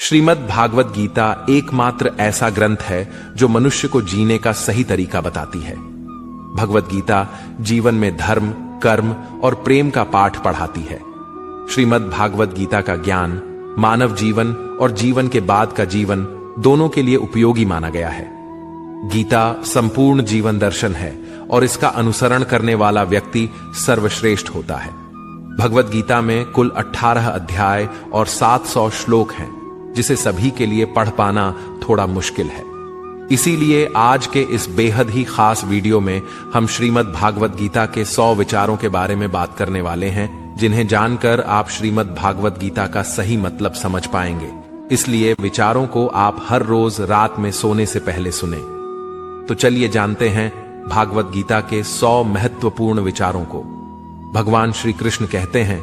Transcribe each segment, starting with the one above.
श्रीमद् भागवत गीता एकमात्र ऐसा ग्रंथ है जो मनुष्य को जीने का सही तरीका बताती है। भगवत गीता जीवन में धर्म, कर्म और प्रेम का पाठ पढ़ाती है। श्रीमद् भागवत गीता का ज्ञान मानव जीवन और जीवन के बाद का जीवन दोनों के लिए उपयोगी माना गया है। गीता संपूर्ण जीवन दर्शन है और इसका अनुसरण करने वाला व्यक्ति सर्वश्रेष्ठ होता है। भगवत गीता में कुल 18 अध्याय और 700 श्लोक हैं, जिसे सभी के लिए पढ़ पाना थोड़ा मुश्किल है। इसीलिए आज के इस बेहद ही खास वीडियो में हम श्रीमद् भागवत गीता के 100 विचारों के बारे में बात करने वाले हैं, जिन्हें जानकर आप श्रीमद् भागवत गीता का सही मतलब समझ पाएंगे। इसलिए विचारों को आप हर रोज रात में सोने से पहले सुने। तो चलिए जानते हैं भागवत गीता के 100 महत्वपूर्ण विचारों को। भगवान श्री कृष्ण कहते हैं,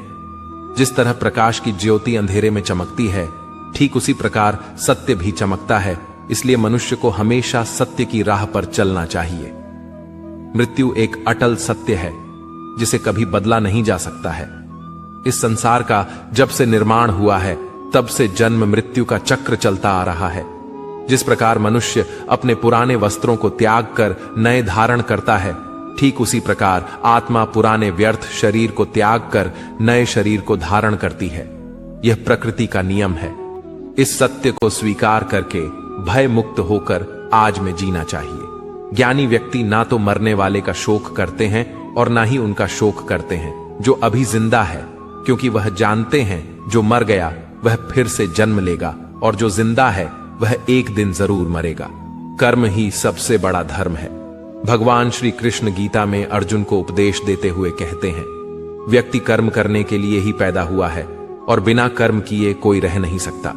जिस तरह प्रकाश की ज्योति अंधेरे में चमकती है, ठीक उसी प्रकार सत्य भी चमकता है। इसलिए मनुष्य को हमेशा सत्य की राह पर चलना चाहिए। मृत्यु एक अटल सत्य है जिसे कभी बदला नहीं जा सकता है। इस संसार का जब से निर्माण हुआ है, तब से जन्म मृत्यु का चक्र चलता आ रहा है। जिस प्रकार मनुष्य अपने पुराने वस्त्रों को त्याग कर नए धारण करता है, ठीक उसी प्रकार आत्मा पुराने व्यर्थ शरीर को त्याग कर नए शरीर को धारण करती है। यह प्रकृति का नियम है। इस सत्य को स्वीकार करके भय मुक्त होकर आज में जीना चाहिए। ज्ञानी व्यक्ति ना तो मरने वाले का शोक करते हैं और ना ही उनका शोक करते हैं जो अभी जिंदा है, क्योंकि वह जानते हैं जो मर गया वह फिर से जन्म लेगा और जो जिंदा है वह एक दिन जरूर मरेगा। कर्म ही सबसे बड़ा धर्म है। भगवान श्री कृष्ण गीता में अर्जुन को उपदेश देते हुए कहते हैं, व्यक्ति कर्म करने के लिए ही पैदा हुआ है और बिना कर्म किए कोई रह नहीं सकता।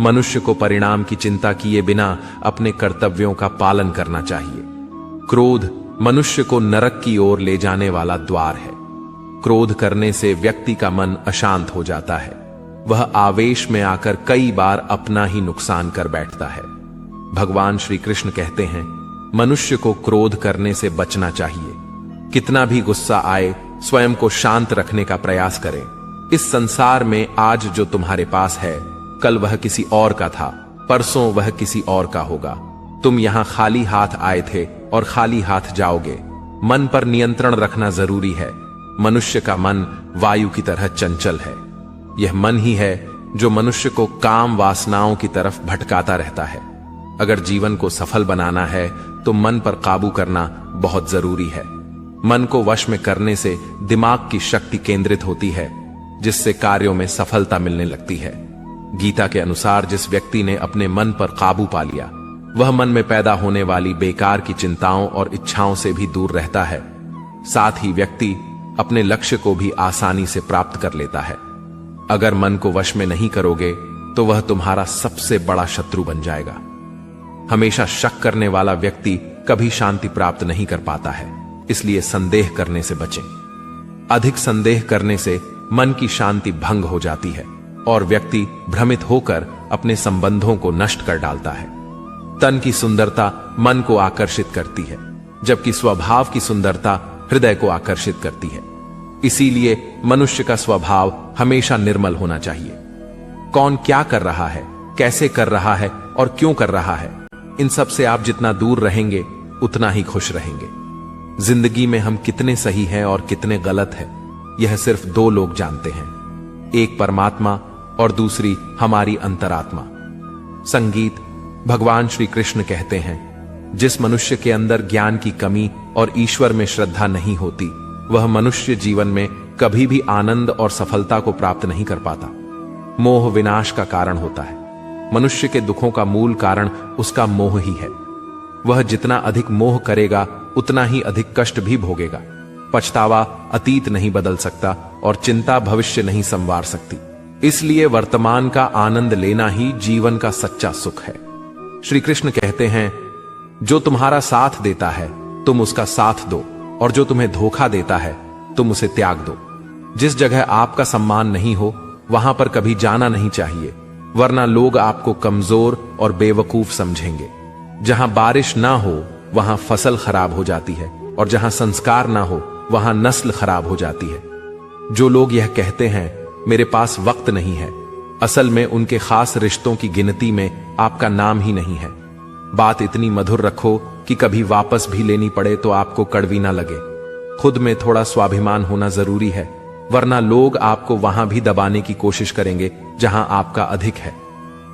मनुष्य को परिणाम की चिंता किए बिना अपने कर्तव्यों का पालन करना चाहिए। क्रोध मनुष्य को नरक की ओर ले जाने वाला द्वार है। क्रोध करने से व्यक्ति का मन अशांत हो जाता है। वह आवेश में आकर कई बार अपना ही नुकसान कर बैठता है। भगवान श्री कृष्ण कहते हैं, मनुष्य को क्रोध करने से बचना चाहिए। कितना भी गुस्सा आए, स्वयं को शांत रखने का प्रयास करें। इस संसार में आज जो तुम्हारे पास है, कल वह किसी और का था, परसों वह किसी और का होगा। तुम यहां खाली हाथ आए थे और खाली हाथ जाओगे। मन पर नियंत्रण रखना जरूरी है। मनुष्य का मन वायु की तरह चंचल है। यह मन ही है जो मनुष्य को काम वासनाओं की तरफ भटकाता रहता है। अगर जीवन को सफल बनाना है तो मन पर काबू करना बहुत जरूरी है। मन को वश में करने से दिमाग की शक्ति केंद्रित होती है, जिससे कार्यों में सफलता मिलने लगती है। गीता के अनुसार जिस व्यक्ति ने अपने मन पर काबू पा लिया, वह मन में पैदा होने वाली बेकार की चिंताओं और इच्छाओं से भी दूर रहता है। साथ ही व्यक्ति अपने लक्ष्य को भी आसानी से प्राप्त कर लेता है। अगर मन को वश में नहीं करोगे तो वह तुम्हारा सबसे बड़ा शत्रु बन जाएगा। हमेशा शक करने वाला व्यक्ति कभी शांति प्राप्त नहीं कर पाता है। इसलिए संदेह करने से बचें। अधिक संदेह करने से मन की शांति भंग हो जाती है और व्यक्ति भ्रमित होकर अपने संबंधों को नष्ट कर डालता है। तन की सुंदरता मन को आकर्षित करती है, जबकि स्वभाव की सुंदरता हृदय को आकर्षित करती है। इसीलिए मनुष्य का स्वभाव हमेशा निर्मल होना चाहिए। कौन क्या कर रहा है, कैसे कर रहा है और क्यों कर रहा है, इन सब से आप जितना दूर रहेंगे उतना ही खुश रहेंगे। जिंदगी में हम कितने सही हैं और कितने गलत हैं, यह सिर्फ 2 लोग जानते हैं, एक परमात्मा और दूसरी हमारी अंतरात्मा। संगीत भगवान श्री कृष्ण कहते हैं, जिस मनुष्य के अंदर ज्ञान की कमी और ईश्वर में श्रद्धा नहीं होती, वह मनुष्य जीवन में कभी भी आनंद और सफलता को प्राप्त नहीं कर पाता। मोह विनाश का कारण होता है। मनुष्य के दुखों का मूल कारण उसका मोह ही है। वह जितना अधिक मोह करेगा उतना ही अधिक कष्ट भी भोगेगा। पछतावा अतीत नहीं बदल सकता और चिंता भविष्य नहीं संवार सकती। इसलिए वर्तमान का आनंद लेना ही जीवन का सच्चा सुख है। श्री कृष्ण कहते हैं, जो तुम्हारा साथ देता है तुम उसका साथ दो, और जो तुम्हें धोखा देता है तुम उसे त्याग दो। जिस जगह आपका सम्मान नहीं हो वहां पर कभी जाना नहीं चाहिए, वरना लोग आपको कमजोर और बेवकूफ समझेंगे। जहां बारिश ना हो वहां फसल खराब हो जाती है और जहां संस्कार ना हो वहां नस्ल खराब हो जाती है। जो लोग यह कहते हैं मेरे पास वक्त नहीं है, असल में उनके खास रिश्तों की गिनती में आपका नाम ही नहीं है। बात इतनी मधुर रखो कि कभी वापस भी लेनी पड़े तो आपको कड़वी ना लगे। खुद में थोड़ा स्वाभिमान होना जरूरी है, वरना लोग आपको वहां भी दबाने की कोशिश करेंगे जहां आपका अधिक है।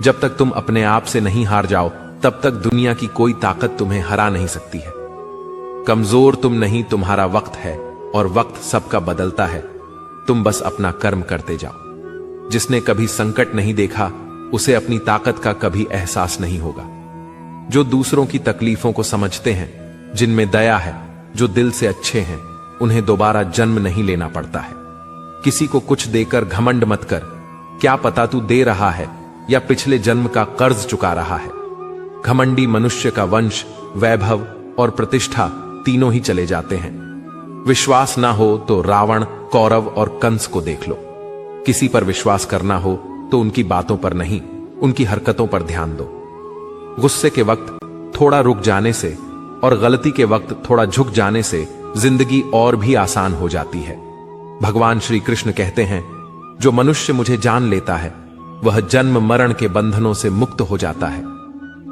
जब तक तुम अपने आप से नहीं हार जाओ, तब तक दुनिया की कोई ताकत तुम्हें हरा नहीं सकती है। कमजोर तुम नहीं, तुम्हारा वक्त है, और वक्त सबका बदलता है। तुम बस अपना कर्म करते जाओ। जिसने कभी संकट नहीं देखा, उसे अपनी ताकत का कभी एहसास नहीं होगा। जो दूसरों की तकलीफों को समझते हैं, जिनमें दया है, जो दिल से अच्छे हैं, उन्हें दोबारा जन्म नहीं लेना पड़ता है। किसी को कुछ देकर घमंड मत कर। क्या पता तू दे रहा है या पिछले जन्म का कर्ज चुका रहा है। घमंडी मनुष्य का वंश, वैभव और प्रतिष्ठा तीनों ही चले जाते हैं। विश्वास ना हो तो रावण, कौरव और कंस को देख लो। किसी पर विश्वास करना हो तो उनकी बातों पर नहीं, उनकी हरकतों पर ध्यान दो। गुस्से के वक्त थोड़ा रुक जाने से और गलती के वक्त थोड़ा झुक जाने से जिंदगी और भी आसान हो जाती है। भगवान श्री कृष्ण कहते हैं, जो मनुष्य मुझे जान लेता है वह जन्म मरण के बंधनों से मुक्त हो जाता है।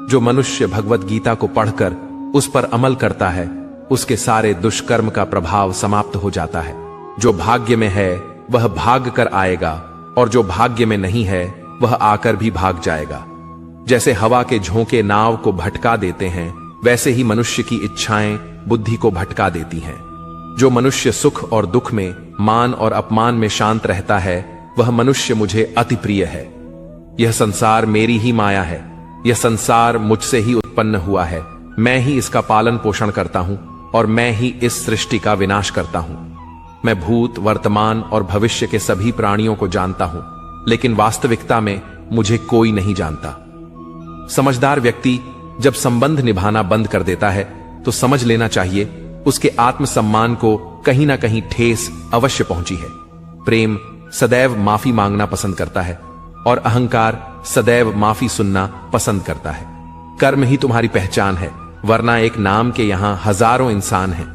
जो मनुष्य भगवत गीता को पढ़कर उस पर अमल करता है, उसके सारे दुष्कर्म का प्रभाव समाप्त हो जाता है। जो भाग्य में है वह भाग कर आएगा, और जो भाग्य में नहीं है वह आकर भी भाग जाएगा। जैसे हवा के झोंके नाव को भटका देते हैं, वैसे ही मनुष्य की इच्छाएं बुद्धि को भटका देती हैं। जो मनुष्य सुख और दुख में, मान और अपमान में शांत रहता है, वह मनुष्य मुझे अति प्रिय है। यह संसार मेरी ही माया है। यह संसार मुझसे ही उत्पन्न हुआ है। मैं ही इसका पालन पोषण करता हूं और मैं ही इस सृष्टि का विनाश करता हूं। मैं भूत, वर्तमान और भविष्य के सभी प्राणियों को जानता हूं, लेकिन वास्तविकता में मुझे कोई नहीं जानता। समझदार व्यक्ति जब संबंध निभाना बंद कर देता है तो समझ लेना चाहिए उसके आत्मसम्मान को कहीं ना कहीं ठेस अवश्य पहुंची है। प्रेम सदैव माफी मांगना पसंद करता है और अहंकार सदैव माफी सुनना पसंद करता है। कर्म ही तुम्हारी पहचान है, वरना एक नाम के यहां हजारों इंसान हैं।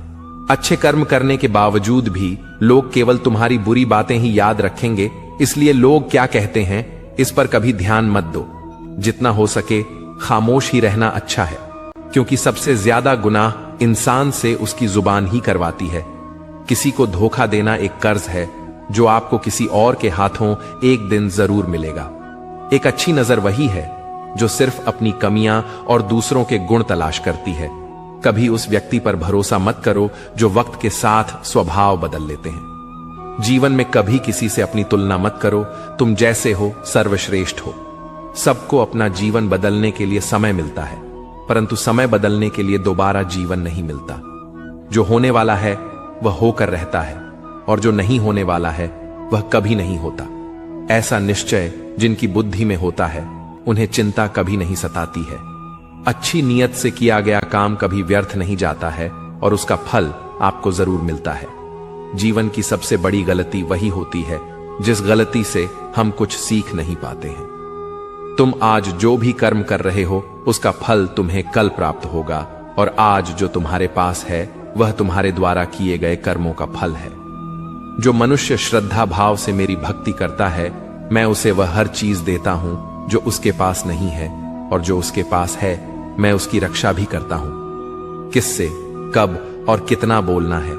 अच्छे कर्म करने के बावजूद भी लोग केवल तुम्हारी बुरी बातें ही याद रखेंगे, इसलिए लोग क्या कहते हैं इस पर कभी ध्यान मत दो। जितना हो सके खामोश ही रहना अच्छा है, क्योंकि सबसे ज्यादा गुनाह इंसान से उसकी जुबान ही करवाती है। किसी को धोखा देना एक कर्ज है जो आपको किसी और के हाथों एक दिन जरूर मिलेगा। एक अच्छी नजर वही है जो सिर्फ अपनी कमियां और दूसरों के गुण तलाश करती है। कभी उस व्यक्ति पर भरोसा मत करो जो वक्त के साथ स्वभाव बदल लेते हैं। जीवन में कभी किसी से अपनी तुलना मत करो। तुम जैसे हो सर्वश्रेष्ठ हो। सबको अपना जीवन बदलने के लिए समय मिलता है, परंतु समय बदलने के लिए दोबारा जीवन नहीं मिलता। जो होने वाला है वह होकर रहता है, और जो नहीं होने वाला है वह कभी नहीं होता। ऐसा निश्चय जिनकी बुद्धि में होता है, उन्हें चिंता कभी नहीं सताती है। अच्छी नीयत से किया गया काम कभी व्यर्थ नहीं जाता है, और उसका फल आपको जरूर मिलता है। जीवन की सबसे बड़ी गलती वही होती है जिस गलती से हम कुछ सीख नहीं पाते हैं। तुम आज जो भी कर्म कर रहे हो उसका फल तुम्हें कल प्राप्त होगा, और आज जो तुम्हारे पास है वह तुम्हारे द्वारा किए गए कर्मों का फल है। जो मनुष्य श्रद्धा भाव से मेरी भक्ति करता है, मैं उसे वह हर चीज देता हूं जो उसके पास नहीं है, और जो उसके पास है मैं उसकी रक्षा भी करता हूं। किससे, कब और कितना बोलना है,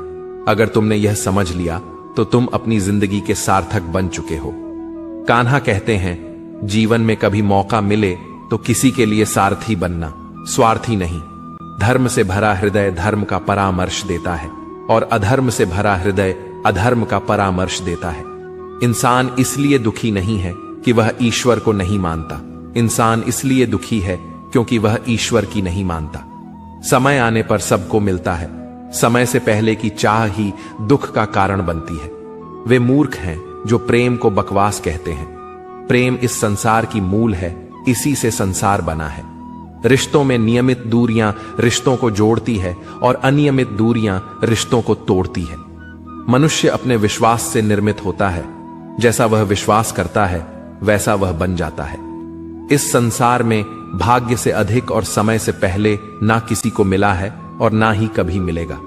अगर तुमने यह समझ लिया तो तुम अपनी जिंदगी के सार्थक बन चुके हो। कान्हा कहते हैं, जीवन में कभी मौका मिले तो किसी के लिए सारथी बनना, स्वार्थी नहीं। धर्म से भरा हृदय धर्म का परामर्श देता है, और अधर्म से भरा हृदय अधर्म का परामर्श देता है। इंसान इसलिए दुखी नहीं है कि वह ईश्वर को नहीं मानता। इंसान इसलिए दुखी है क्योंकि वह ईश्वर की नहीं मानता। समय आने पर सबको मिलता है। समय से पहले की चाह ही दुख का कारण बनती है। वे मूर्ख हैं जो प्रेम को बकवास कहते हैं। प्रेम इस संसार की मूल है, इसी से संसार बना है। रिश्तों में नियमित दूरियां रिश्तों को जोड़ती है, और अनियमित दूरियां रिश्तों को तोड़ती है। मनुष्य अपने विश्वास से निर्मित होता है। जैसा वह विश्वास करता है वैसा वह बन जाता है। इस संसार में भाग्य से अधिक और समय से पहले ना किसी को मिला है और ना ही कभी मिलेगा।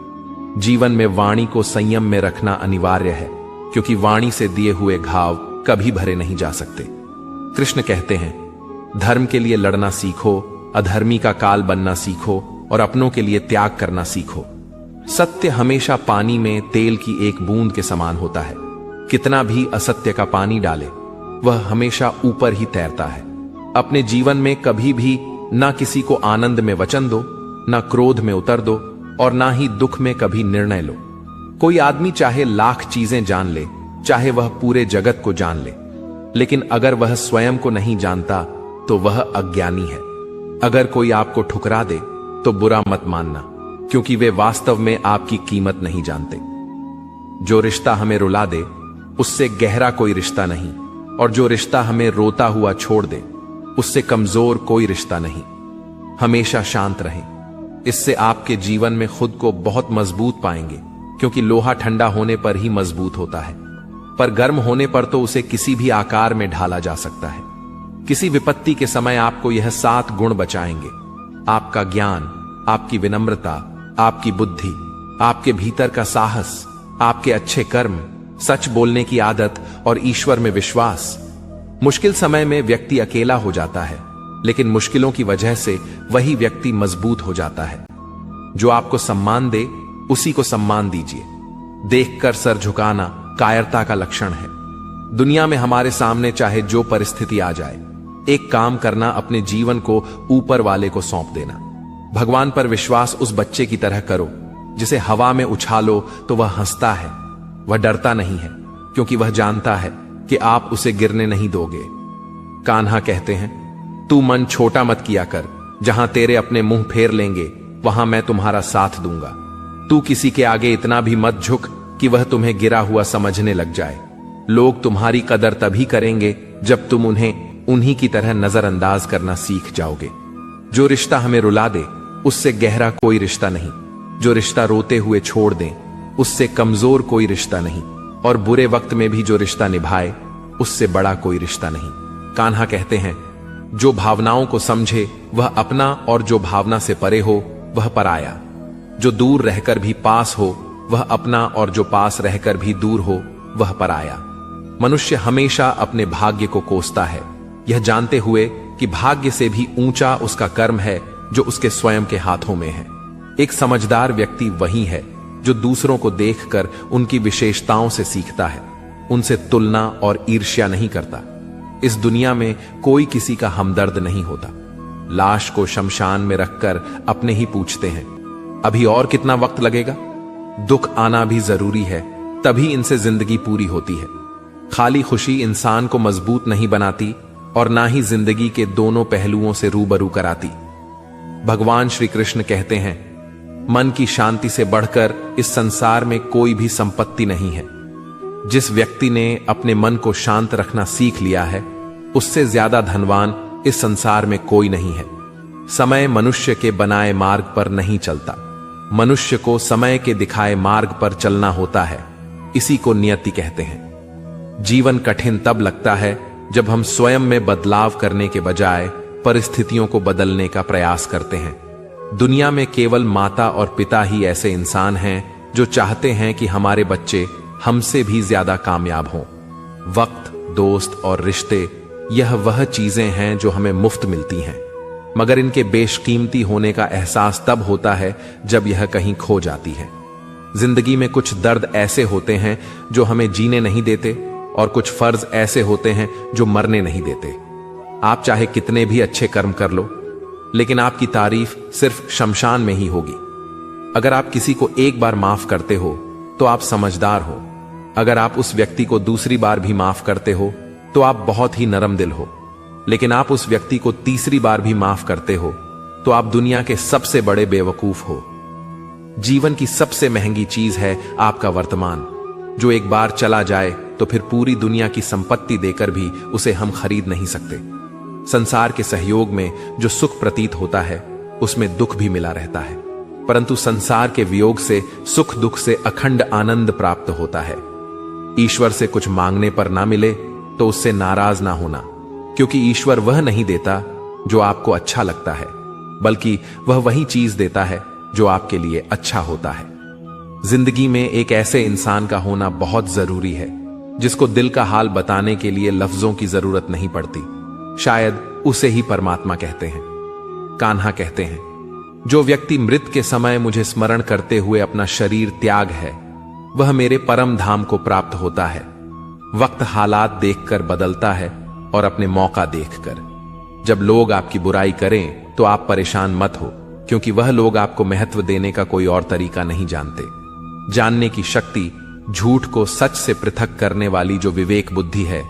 जीवन में वाणी को संयम में रखना अनिवार्य है, क्योंकि वाणी से दिए हुए घाव कभी भरे नहीं जा सकते। कृष्ण कहते हैं, धर्म के लिए लड़ना सीखो, अधर्मी का काल बनना सीखो और अपनों के लिए त्याग करना सीखो। सत्य हमेशा पानी में तेल की एक बूंद के समान होता है। कितना भी असत्य का पानी डाले, वह हमेशा ऊपर ही तैरता है। अपने जीवन में कभी भी ना किसी को आनंद में वचन दो, ना क्रोध में उतर दो और ना ही दुख में कभी निर्णय लो। कोई आदमी चाहे लाख चीजें जान ले, चाहे वह पूरे जगत को जान ले, लेकिन अगर वह स्वयं को नहीं जानता तो वह अज्ञानी है। अगर कोई आपको ठुकरा दे तो बुरा मत मानना, क्योंकि वे वास्तव में आपकी कीमत नहीं जानते। जो रिश्ता हमें रुला दे उससे गहरा कोई रिश्ता नहीं, और जो रिश्ता हमें रोता हुआ छोड़ दे उससे कमजोर कोई रिश्ता नहीं। हमेशा शांत रहें, इससे आपके जीवन में खुद को बहुत मजबूत पाएंगे, क्योंकि लोहा ठंडा होने पर ही मजबूत होता है, पर गर्म होने पर तो उसे किसी भी आकार में ढाला जा सकता है। किसी विपत्ति के समय आपको यह 7 गुण बचाएंगे: आपका ज्ञान, आपकी विनम्रता, आपकी बुद्धि, आपके भीतर का साहस, आपके अच्छे कर्म, सच बोलने की आदत और ईश्वर में विश्वास। मुश्किल समय में व्यक्ति अकेला हो जाता है, लेकिन मुश्किलों की वजह से वही व्यक्ति मजबूत हो जाता है। जो आपको सम्मान दे उसी को सम्मान दीजिए। देखकर सर झुकाना कायरता का लक्षण है। दुनिया में हमारे सामने चाहे जो परिस्थिति आ जाए, एक काम करना, अपने जीवन को ऊपर वाले को सौंप देना। भगवान पर विश्वास उस बच्चे की तरह करो जिसे हवा में उछालो तो वह हंसता है। वह डरता नहीं है, क्योंकि वह जानता है कि आप उसे गिरने नहीं दोगे। कान्हा कहते हैं, तू मन छोटा मत किया कर, जहां तेरे अपने मुंह फेर लेंगे वहां मैं तुम्हारा साथ दूंगा। तू किसी के आगे इतना भी मत झुक कि वह तुम्हें गिरा हुआ समझने लग जाए। लोग तुम्हारी कदर तभी करेंगे जब तुम उन्हें उन्हीं की तरह नजरअंदाज करना सीख जाओगे। जो रिश्ता हमें रुला दे उससे गहरा कोई रिश्ता नहीं। जो रिश्ता रोते हुए छोड़ दें उससे कमजोर कोई रिश्ता नहीं, और बुरे वक्त में भी जो रिश्ता निभाए उससे बड़ा कोई रिश्ता नहीं। कान्हा कहते हैं, जो भावनाओं को समझे वह अपना, और जो भावना से परे हो वह पराया। जो दूर रहकर भी पास हो वह अपना, और जो पास रहकर भी दूर हो वह पराया। मनुष्य हमेशा अपने भाग्य को कोसता है, यह जानते हुए कि भाग्य से भी ऊंचा उसका कर्म है जो उसके स्वयं के हाथों में है। एक समझदार व्यक्ति वही है जो दूसरों को देखकर उनकी विशेषताओं से सीखता है, उनसे तुलना और ईर्ष्या नहीं करता। इस दुनिया में कोई किसी का हमदर्द नहीं होता। लाश को शमशान में रखकर अपने ही पूछते हैं, अभी और कितना वक्त लगेगा? दुख आना भी जरूरी है, तभी इनसे जिंदगी पूरी होती है। खाली खुशी इंसान को मजबूत नहीं बनाती और ना ही जिंदगी के दोनों पहलुओं से रूबरू कराती। भगवान श्री कृष्ण कहते हैं, मन की शांति से बढ़कर इस संसार में कोई भी संपत्ति नहीं है। जिस व्यक्ति ने अपने मन को शांत रखना सीख लिया है, उससे ज्यादा धनवान इस संसार में कोई नहीं है। समय मनुष्य के बनाए मार्ग पर नहीं चलता, मनुष्य को समय के दिखाए मार्ग पर चलना होता है। इसी को नियति कहते हैं। जीवन कठिन तब लगता है जब हम स्वयं में बदलाव करने के बजाय परिस्थितियों को बदलने का प्रयास करते हैं। दुनिया में केवल माता और पिता ही ऐसे इंसान हैं जो चाहते हैं कि हमारे बच्चे हमसे भी ज्यादा कामयाब हों। वक्त, दोस्त और रिश्ते, यह वह चीजें हैं जो हमें मुफ्त मिलती हैं, मगर इनके बेशकीमती होने का एहसास तब होता है जब यह कहीं खो जाती है। जिंदगी में कुछ दर्द ऐसे होते हैं जो हमें जीने नहीं देते, और कुछ फर्ज ऐसे होते हैं जो मरने नहीं देते। आप चाहे कितने भी अच्छे कर्म कर लो, लेकिन आपकी तारीफ सिर्फ शमशान में ही होगी। अगर आप किसी को एक बार माफ करते हो तो आप समझदार हो। अगर आप उस व्यक्ति को दूसरी बार भी माफ करते हो तो आप बहुत ही नरम दिल हो। लेकिन आप उस व्यक्ति को तीसरी बार भी माफ करते हो तो आप दुनिया के सबसे बड़े बेवकूफ हो। जीवन की सबसे महंगी चीज है आपका वर्तमान, जो एक बार चला जाए तो फिर पूरी दुनिया की संपत्ति देकर भी उसे हम खरीद नहीं सकते। संसार के सहयोग में जो सुख प्रतीत होता है उसमें दुख भी मिला रहता है, परंतु संसार के वियोग से सुख दुख से अखंड आनंद प्राप्त होता है। ईश्वर से कुछ मांगने पर ना मिले तो उससे नाराज ना होना, क्योंकि ईश्वर वह नहीं देता जो आपको अच्छा लगता है, बल्कि वह वही चीज देता है जो आपके लिए अच्छा होता है। जिंदगी में एक ऐसे इंसान का होना बहुत जरूरी है जिसको दिल का हाल बताने के लिए लफ्जों की जरूरत नहीं पड़ती। शायद उसे ही परमात्मा कहते हैं। कान्हा कहते हैं, जो व्यक्ति मृत के समय मुझे स्मरण करते हुए अपना शरीर त्याग है, वह मेरे परम धाम को प्राप्त होता है। वक्त हालात देखकर बदलता है और अपने मौका देखकर। जब लोग आपकी बुराई करें तो आप परेशान मत हो, क्योंकि वह लोग आपको महत्व देने का कोई और तरीका नहीं जानते। जानने की शक्ति, झूठ को सच से पृथक करने वाली जो विवेक बुद्धि है,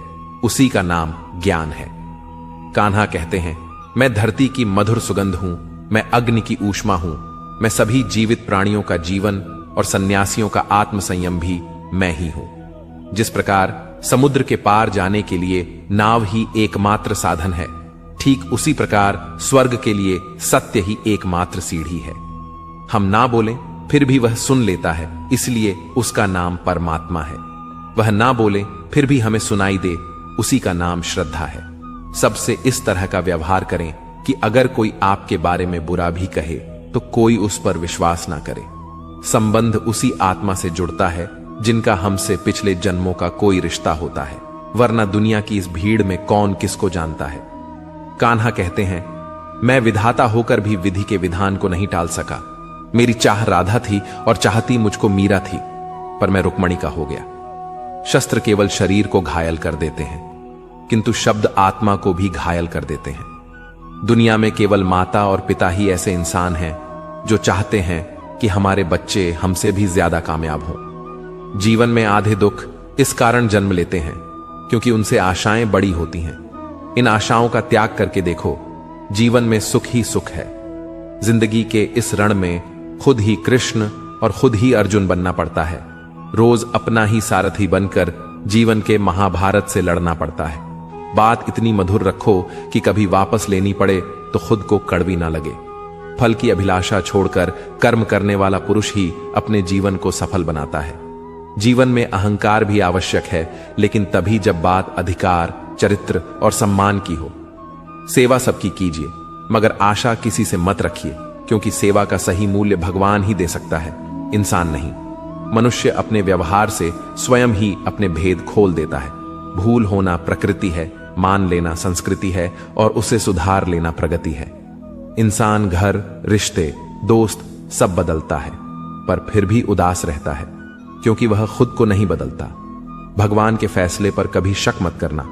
उसी का नाम ज्ञान है। कान्हा कहते हैं, मैं धरती की मधुर सुगंध हूं, मैं अग्नि की ऊष्मा हूं, मैं सभी जीवित प्राणियों का जीवन और सन्यासियों का आत्म संयम भी मैं ही हूं। जिस प्रकार समुद्र के पार जाने के लिए नाव ही एकमात्र साधन है, ठीक उसी प्रकार स्वर्ग के लिए सत्य ही एकमात्र सीढ़ी है। हम ना बोलें फिर भी वह सुन लेता है, इसलिए उसका नाम परमात्मा है। वह ना बोले फिर भी हमें सुनाई दे, उसी का नाम श्रद्धा है। सबसे इस तरह का व्यवहार करें कि अगर कोई आपके बारे में बुरा भी कहे तो कोई उस पर विश्वास ना करे। संबंध उसी आत्मा से जुड़ता है जिनका हमसे पिछले जन्मों का कोई रिश्ता होता है, वरना दुनिया की इस भीड़ में कौन किसको जानता है। कान्हा कहते हैं, मैं विधाता होकर भी विधि के विधान को नहीं टाल सका। मेरी चाह राधा थी और चाहती मुझको मीरा थी, पर मैं रुक्मणी का हो गया। शस्त्र केवल शरीर को घायल कर देते हैं, किंतु शब्द आत्मा को भी घायल कर देते हैं। दुनिया में केवल माता और पिता ही ऐसे इंसान हैं जो चाहते हैं कि हमारे बच्चे हमसे भी ज्यादा कामयाब हों। जीवन में आधे दुख इस कारण जन्म लेते हैं क्योंकि उनसे आशाएं बड़ी होती हैं। इन आशाओं का त्याग करके देखो, जीवन में सुख ही सुख है। जिंदगी के इस रण में खुद ही कृष्ण और खुद ही अर्जुन बनना पड़ता है। रोज अपना ही सारथी बनकर जीवन के महाभारत से लड़ना पड़ता है। बात इतनी मधुर रखो कि कभी वापस लेनी पड़े तो खुद को कड़वी ना लगे। फल की अभिलाषा छोड़कर कर्म करने वाला पुरुष ही अपने जीवन को सफल बनाता है। जीवन में अहंकार भी आवश्यक है, लेकिन तभी जब बात अधिकार, चरित्र और सम्मान की हो। सेवा सबकी कीजिए, मगर आशा किसी से मत रखिए, क्योंकि सेवा का सही मूल्य भगवान ही दे सकता है, इंसान नहीं। मनुष्य अपने व्यवहार से स्वयं ही अपने भेद खोल देता है। भूल होना प्रकृति है, मान लेना संस्कृति है और उसे सुधार लेना प्रगति है। इंसान घर, रिश्ते, दोस्त सब बदलता है, पर फिर भी उदास रहता है, क्योंकि वह खुद को नहीं बदलता। भगवान के फैसले पर कभी शक मत करना।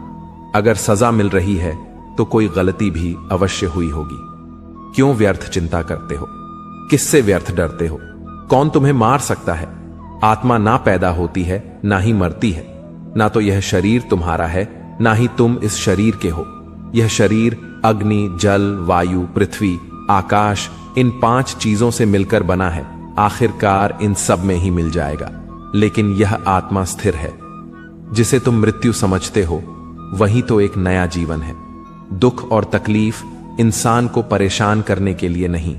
अगर सजा मिल रही है तो कोई गलती भी अवश्य हुई होगी। क्यों व्यर्थ चिंता करते हो? किससे व्यर्थ डरते हो? कौन तुम्हें मार सकता है? आत्मा ना पैदा होती है, ना ही मरती है। ना तो यह शरीर तुम्हारा है, ना ही तुम इस शरीर के हो। यह शरीर अग्नि, जल, वायु, पृथ्वी, आकाश, इन 5 चीजों से मिलकर बना है। आखिरकार इन सब में ही मिल जाएगा। लेकिन यह आत्मा स्थिर है। जिसे तुम मृत्यु समझते हो, वही तो एक नया जीवन है। दुख और तकलीफ इंसान को परेशान करने के लिए नहीं,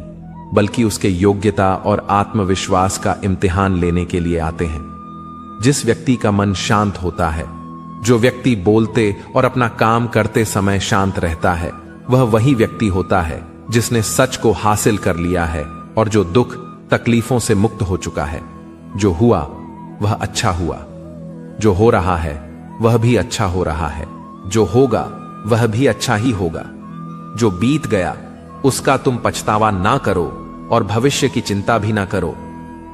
बल्कि उसके योग्यता और आत्मविश्वास का इम्तिहान लेने के लिए आते हैं। जिस व्यक्ति का मन शांत होता है, जो व्यक्ति बोलते और अपना काम करते समय शांत रहता है, वह वही व्यक्ति होता है जिसने सच को हासिल कर लिया है और जो दुख तकलीफों से मुक्त हो चुका है। जो हुआ वह अच्छा हुआ, जो हो रहा है वह भी अच्छा हो रहा है, जो होगा वह भी अच्छा ही होगा। जो बीत गया उसका तुम पछतावा ना करो और भविष्य की चिंता भी ना करो।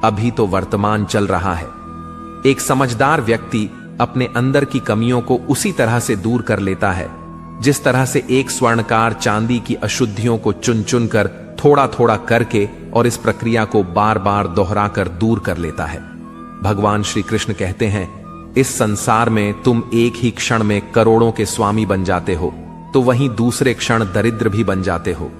अभी तो वर्तमान चल रहा है। एक समझदार व्यक्ति अपने अंदर की कमियों को उसी तरह से दूर कर लेता है जिस तरह से एक स्वर्णकार चांदी की अशुद्धियों को चुन चुन कर थोड़ा थोड़ा करके और इस प्रक्रिया को बार बार दोहराकर दूर कर लेता है। भगवान श्री कृष्ण कहते हैं, इस संसार में तुम एक ही क्षण में करोड़ों के स्वामी बन जाते हो, तो वहीं दूसरे क्षण दरिद्र भी बन जाते हो।